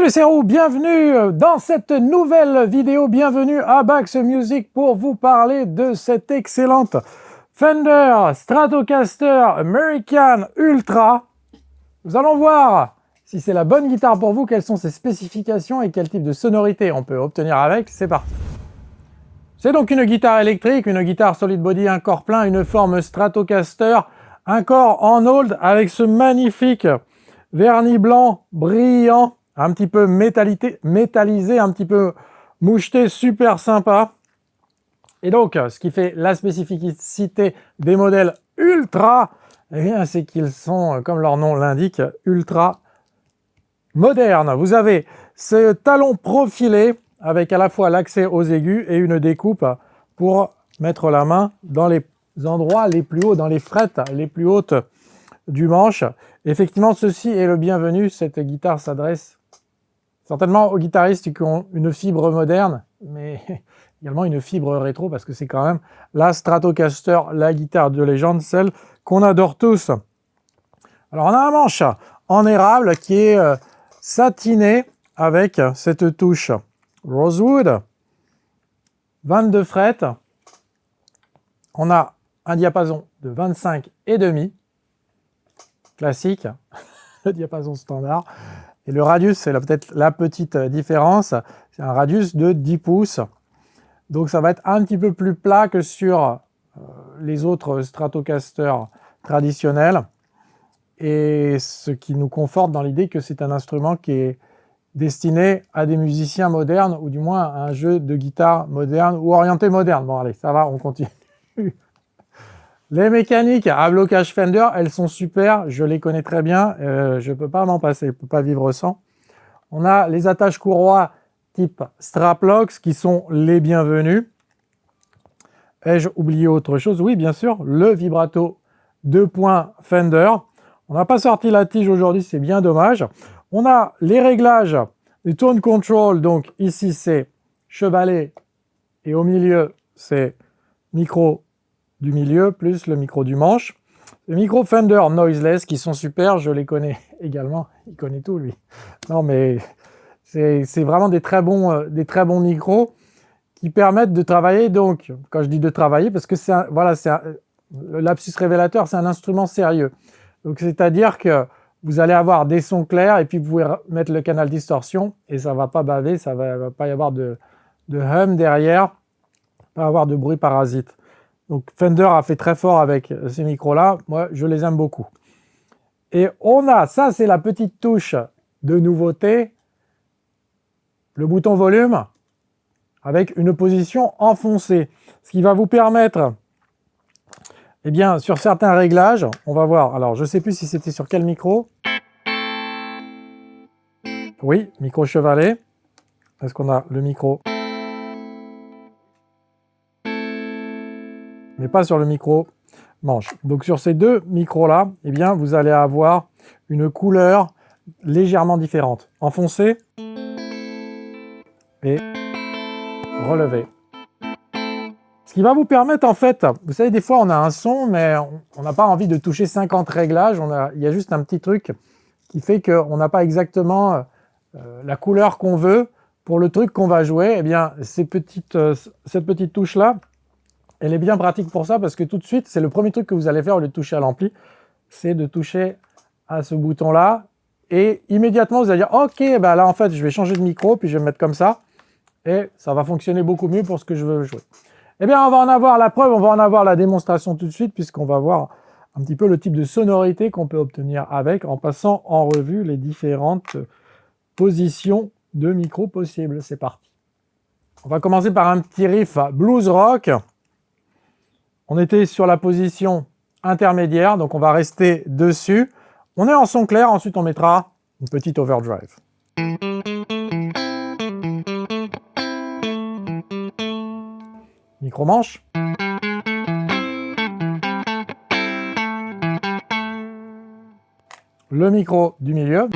Salut, c'est Roux, bienvenue dans cette nouvelle vidéo, bienvenue à Bax Music pour vous parler de cette excellente Fender Stratocaster American Ultra. Nous allons voir si c'est la bonne guitare pour vous, quelles sont ses spécifications et quel type de sonorité on peut obtenir avec. C'est parti. C'est donc une guitare électrique, une guitare solid body, un corps plein, une forme Stratocaster, un corps en old avec ce magnifique vernis blanc brillant, un petit peu métallisé, un petit peu moucheté, super sympa. Et donc, ce qui fait la spécificité des modèles ultra, eh bien, c'est qu'ils sont, comme leur nom l'indique, ultra modernes. Vous avez ce talon profilé avec à la fois l'accès aux aigus et une découpe pour mettre la main dans les endroits les plus hauts, dans les frettes les plus hautes du manche. Effectivement, ceci est le bienvenu. Cette guitare s'adresse certainement aux guitaristes qui ont une fibre moderne, mais également une fibre rétro, parce que c'est quand même la Stratocaster, la guitare de légende, celle qu'on adore tous. Alors, on a un manche en érable qui est satiné avec cette touche Rosewood, 22 frettes. On a un diapason de 25,5, classique, le diapason standard. Et le radius, c'est peut-être la petite différence, c'est un radius de 10 pouces. Donc ça va être un petit peu plus plat que sur les autres Stratocaster traditionnels. Et ce qui nous conforte dans l'idée que c'est un instrument qui est destiné à des musiciens modernes, ou du moins à un jeu de guitare moderne ou orienté moderne. Bon allez, ça va, on continue. Les mécaniques à blocage Fender, elles sont super, je les connais très bien, je ne peux pas m'en passer, je ne peux pas vivre sans. On a les attaches courroies type Straplocks qui sont les bienvenus. Ai-je oublié autre chose? Oui, bien sûr, le vibrato 2 points Fender. On n'a pas sorti la tige aujourd'hui, c'est bien dommage. On a les réglages du tone control, donc ici c'est chevalet et au milieu c'est micro du milieu, plus le micro du manche. Les micros Fender Noiseless qui sont super, je les connais également. Il connaît tout, lui. Non, mais c'est vraiment des très bons micros qui permettent de travailler. Donc, quand je dis de travailler, parce que le lapsus révélateur, c'est un instrument sérieux. Donc, c'est-à-dire que vous allez avoir des sons clairs et puis vous pouvez mettre le canal distorsion et ça ne va pas baver, ça va pas y avoir de hum derrière, pas avoir de bruit parasite. Donc Fender a fait très fort avec ces micros-là. Moi, je les aime beaucoup. Et on a, ça c'est la petite touche de nouveauté, le bouton volume avec une position enfoncée. Ce qui va vous permettre, eh bien, sur certains réglages, on va voir. Alors, je ne sais plus si c'était sur quel micro. Oui, micro chevalet. Est-ce qu'on a le micro ? Mais pas sur le micro manche. Donc sur ces deux micros-là, eh bien, vous allez avoir une couleur légèrement différente. Enfoncé et relevé. Ce qui va vous permettre, en fait, vous savez, des fois, on a un son, mais on n'a pas envie de toucher 50 réglages. Il y a juste un petit truc qui fait qu'on n'a pas exactement la couleur qu'on veut pour le truc qu'on va jouer. Eh bien, cette petite touche-là, elle est bien pratique pour ça parce que tout de suite, c'est le premier truc que vous allez faire au lieu de toucher à l'ampli, c'est de toucher à ce bouton-là et immédiatement, vous allez dire « Ok, bah là, en fait, je vais changer de micro, puis je vais me mettre comme ça et ça va fonctionner beaucoup mieux pour ce que je veux jouer. » Eh bien, on va en avoir la preuve, on va en avoir la démonstration tout de suite puisqu'on va voir un petit peu le type de sonorité qu'on peut obtenir avec en passant en revue les différentes positions de micro possibles. C'est parti. On va commencer par un petit riff blues rock. On était sur la position intermédiaire, donc on va rester dessus. On est en son clair, ensuite on mettra une petite overdrive. Micro-manche. Le micro du milieu.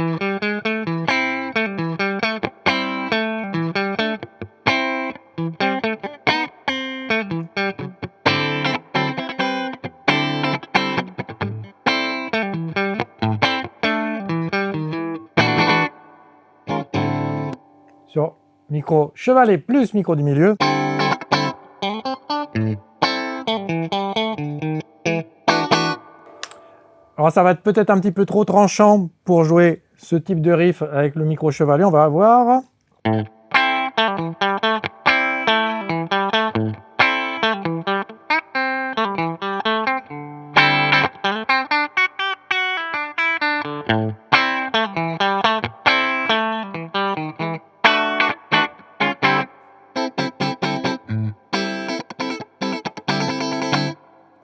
sur micro chevalet plus micro du milieu. Alors ça va être peut-être un petit peu trop tranchant pour jouer ce type de riff avec le micro chevalet, on va voir.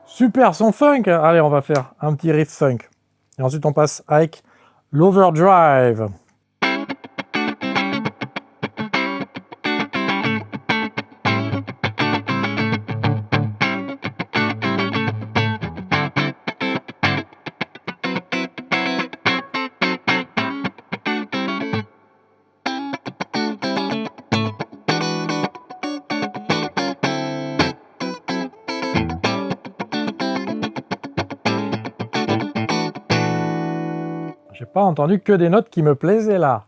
Super son funk. Allez, on va faire un petit riff funk. Et ensuite, on passe avec l'overdrive. J'ai pas entendu que des notes qui me plaisaient là.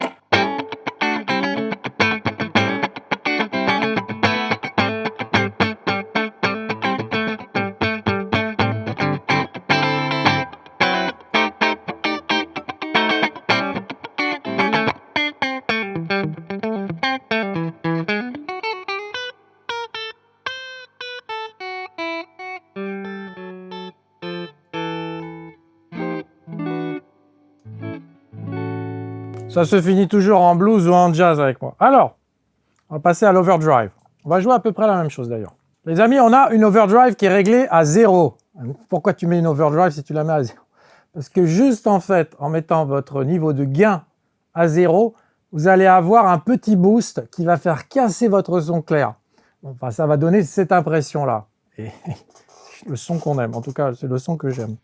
Ça se finit toujours en blues ou en jazz avec moi. Alors, on va passer à l'overdrive. On va jouer à peu près la même chose d'ailleurs. Les amis, on a une overdrive qui est réglée à 0. Pourquoi tu mets une overdrive si tu la mets à 0? Parce que juste en fait, en mettant votre niveau de gain à 0, vous allez avoir un petit boost qui va faire casser votre son clair. Enfin, ça va donner cette impression-là. Et le son qu'on aime. En tout cas, c'est le son que j'aime.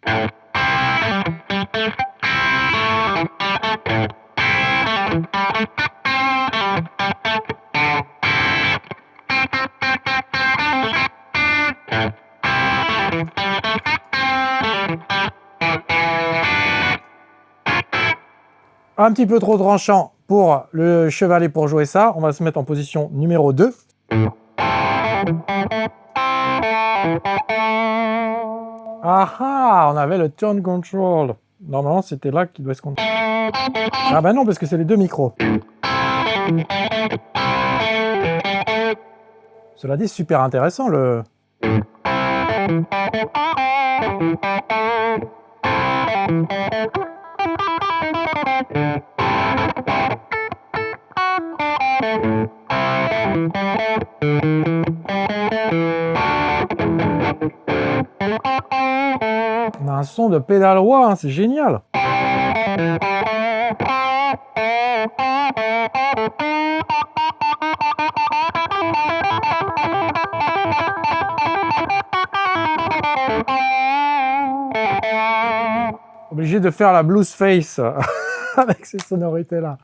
Un petit peu trop tranchant pour le chevalet pour jouer ça. On va se mettre en position numéro 2. Ah, on avait le tone control. Normalement, c'était là qu'il doit se contrôler. Ah ben non, parce que c'est les deux micros. Cela dit, super intéressant le... On a un son de pédale roi, hein, c'est génial. Obligé de faire la blues face avec ces sonorités-là.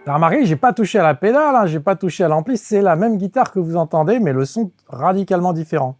Remarquez, j'ai pas touché à la pédale, hein, j'ai pas touché à l'ampli, c'est la même guitare que vous entendez, mais le son radicalement différent.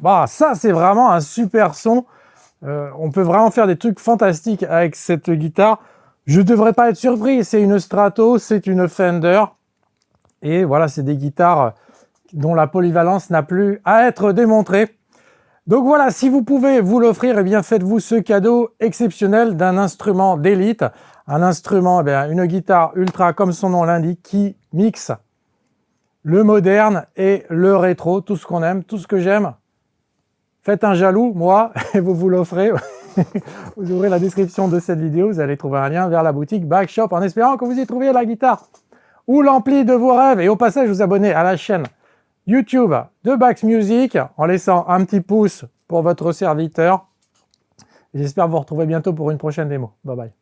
Bah ça c'est vraiment un super son. On peut vraiment faire des trucs fantastiques avec cette guitare. Je ne devrais pas être surpris, c'est une Strato, c'est une Fender. Et voilà, c'est des guitares dont la polyvalence n'a plus à être démontrée. Donc voilà, si vous pouvez vous l'offrir, eh bien faites-vous ce cadeau exceptionnel d'un instrument d'élite. Un instrument, eh bien, une guitare ultra, comme son nom l'indique, qui mixe le moderne et le rétro, tout ce qu'on aime, tout ce que j'aime. Faites un jaloux, moi, et vous vous l'offrez. Vous ouvrez la description de cette vidéo, vous allez trouver un lien vers la boutique Backshop en espérant que vous y trouviez la guitare ou l'ampli de vos rêves. Et au passage, vous abonnez à la chaîne YouTube de Bax Music en laissant un petit pouce pour votre serviteur. J'espère vous retrouver bientôt pour une prochaine démo. Bye bye.